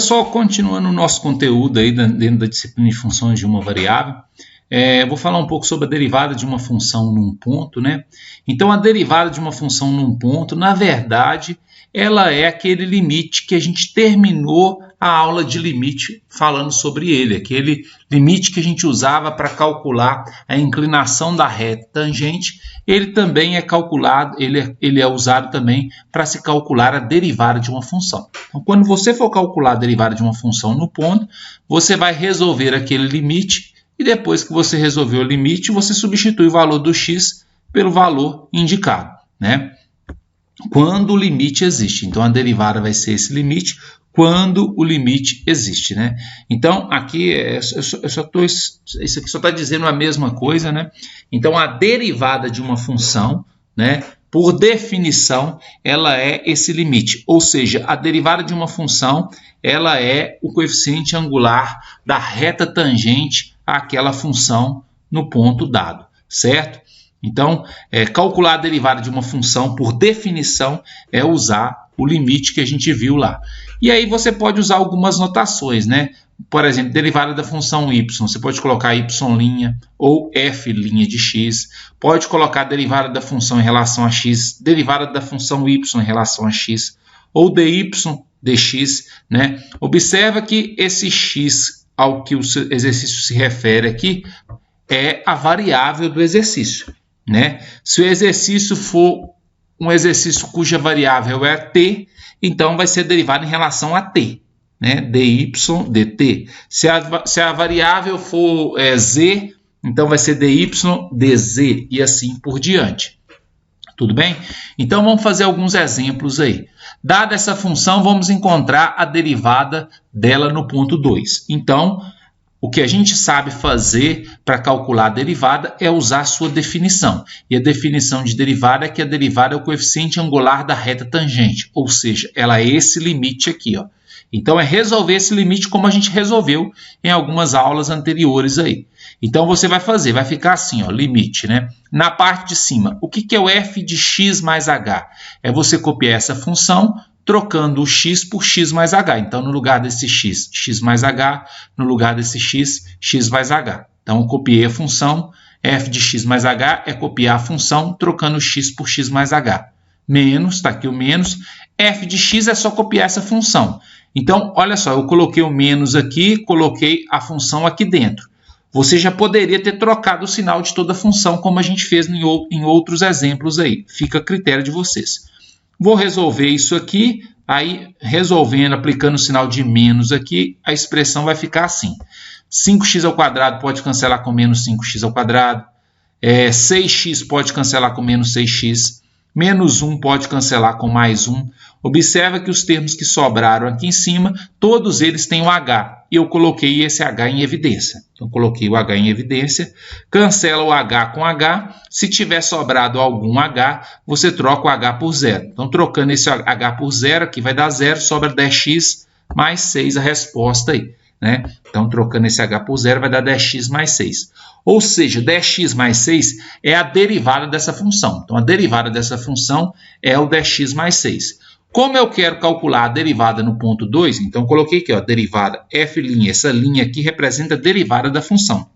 Pessoal, continuando o nosso conteúdo aí dentro da disciplina de funções de uma variável, vou falar um pouco sobre a derivada de uma função num ponto, né? Então, a derivada de uma função num ponto, na verdade, ela é aquele limite que a gente terminou a aula de limite falando sobre ele, aquele limite que a gente usava para calcular a inclinação da reta tangente. Ele também é calculado, ele é usado também para se calcular a derivada de uma função. Então, quando você for calcular a derivada de uma função no ponto, você vai resolver aquele limite e depois que você resolveu o limite, você substitui o valor do x pelo valor indicado, né? Quando o limite existe. Então, a derivada vai ser esse limite quando o limite existe, né? Então, aqui, isso aqui só está dizendo a mesma coisa, né? Então, a derivada de uma função, né, por definição, ela é esse limite. Ou seja, a derivada de uma função, ela é o coeficiente angular da reta tangente àquela função no ponto dado, certo? Então, calcular a derivada de uma função, por definição, é usar o limite que a gente viu lá. E aí você pode usar algumas notações, né? Por exemplo, derivada da função y, você pode colocar y' ou f' de x. Pode colocar a derivada da função em relação a x, derivada da função y em relação a x, ou dy dx, né? Observa que esse x ao que o exercício se refere aqui é a variável do exercício, né? Se o exercício for um exercício cuja variável é t, então vai ser derivado em relação a t, né? dy dt. Se a variável for z, então vai ser dy dz e assim por diante. Tudo bem? Então vamos fazer alguns exemplos aí. Dada essa função, vamos encontrar a derivada dela no ponto 2. Então, o que a gente sabe fazer para calcular a derivada é usar a sua definição. E a definição de derivada é que a derivada é o coeficiente angular da reta tangente. Ou seja, ela é esse limite aqui, ó. Então, é resolver esse limite como a gente resolveu em algumas aulas anteriores aí. Então, você vai fazer, vai ficar assim, ó, limite, né? Na parte de cima, o que é o f de x mais h? É você copiar essa função, trocando o x por x mais h. Então, no lugar desse x, x mais h. No lugar desse x, x mais h. Então, eu copiei a função. F de x mais h é copiar a função trocando x por x mais h. Menos, está aqui o menos. F de x é só copiar essa função. Então, olha só, eu coloquei o menos aqui, coloquei a função aqui dentro. Você já poderia ter trocado o sinal de toda a função, como a gente fez em outros exemplos aí. Fica a critério de vocês. Vou resolver isso aqui, aí resolvendo, aplicando o sinal de menos aqui, a expressão vai ficar assim. 5x ao quadrado pode cancelar com menos 5x ao quadrado. 6x pode cancelar com menos 6x. Menos 1 pode cancelar com mais 1. Observa que os termos que sobraram aqui em cima, todos eles têm o h. E eu coloquei esse h em evidência. Então, coloquei o h em evidência. Cancela o h com h. Se tiver sobrado algum h, você troca o h por zero. Então, trocando esse h por zero, aqui vai dar zero, sobra 10x mais 6 a resposta aí, né? Então, trocando esse h por zero, vai dar 10x mais 6. Ou seja, 10x mais 6 é a derivada dessa função. Então, a derivada dessa função é o 10x mais 6. Como eu quero calcular a derivada no ponto 2, então coloquei aqui, ó, derivada f', essa linha aqui representa a derivada da função.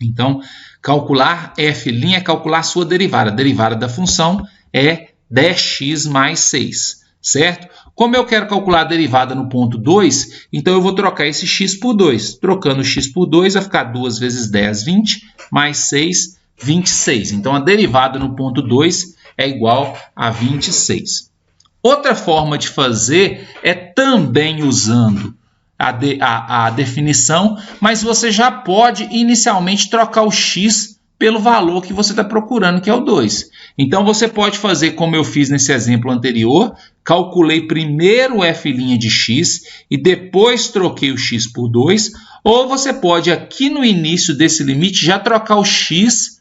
Então, calcular f' é calcular a sua derivada. A derivada da função é 10x mais 6, certo? Como eu quero calcular a derivada no ponto 2, então eu vou trocar esse x por 2. Trocando o x por 2, vai ficar 2 vezes 10, 20, mais 6, 26. Então, a derivada no ponto 2 é igual a 26. Outra forma de fazer é também usando a definição, mas você já pode inicialmente trocar o x pelo valor que você está procurando, que é o 2. Então, você pode fazer como eu fiz nesse exemplo anterior, calculei primeiro o f' de x e depois troquei o x por 2, ou você pode aqui no início desse limite já trocar o x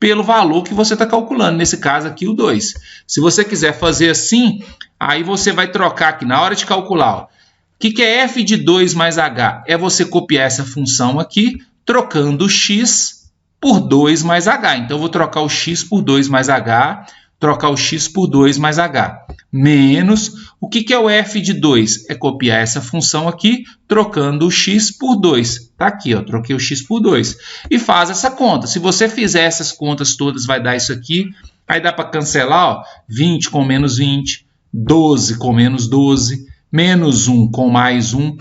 pelo valor que você está calculando, nesse caso aqui o 2. Se você quiser fazer assim, aí você vai trocar aqui na hora de calcular. Ó. O que é f de 2 mais h? É você copiar essa função aqui, trocando o x por 2 mais h. Então, eu vou trocar o x por 2 mais h, trocar o x por 2 mais h. menos, o que é o f de 2? É copiar essa função aqui, trocando o x por 2. Tá aqui, ó, troquei o x por 2. E faz essa conta. Se você fizer essas contas todas, vai dar isso aqui. Aí dá para cancelar, ó, 20 com menos 20, 12 com menos 12, menos 1 com mais 1.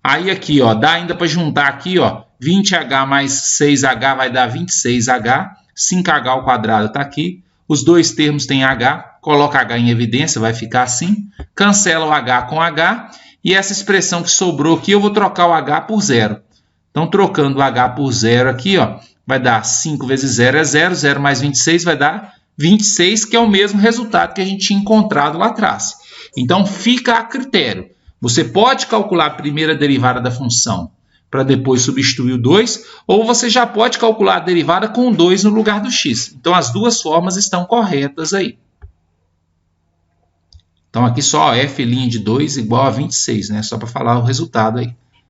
Aí aqui, ó, dá ainda para juntar aqui, ó, 20h mais 6h vai dar 26h, 5h ao quadrado está aqui, os dois termos têm h, coloca h em evidência, vai ficar assim, cancela o h com h, e essa expressão que sobrou aqui, eu vou trocar o h por 0. Então, trocando o h por 0 aqui, ó, vai dar 5 vezes 0 é 0, 0 mais 26 vai dar 26, que é o mesmo resultado que a gente tinha encontrado lá atrás. Então, fica a critério. Você pode calcular a primeira derivada da função para depois substituir o 2, ou você já pode calcular a derivada com o 2 no lugar do x. Então, as duas formas estão corretas aí. Então, aqui só f' de 2 igual a 26, né? Só para falar o resultado aí.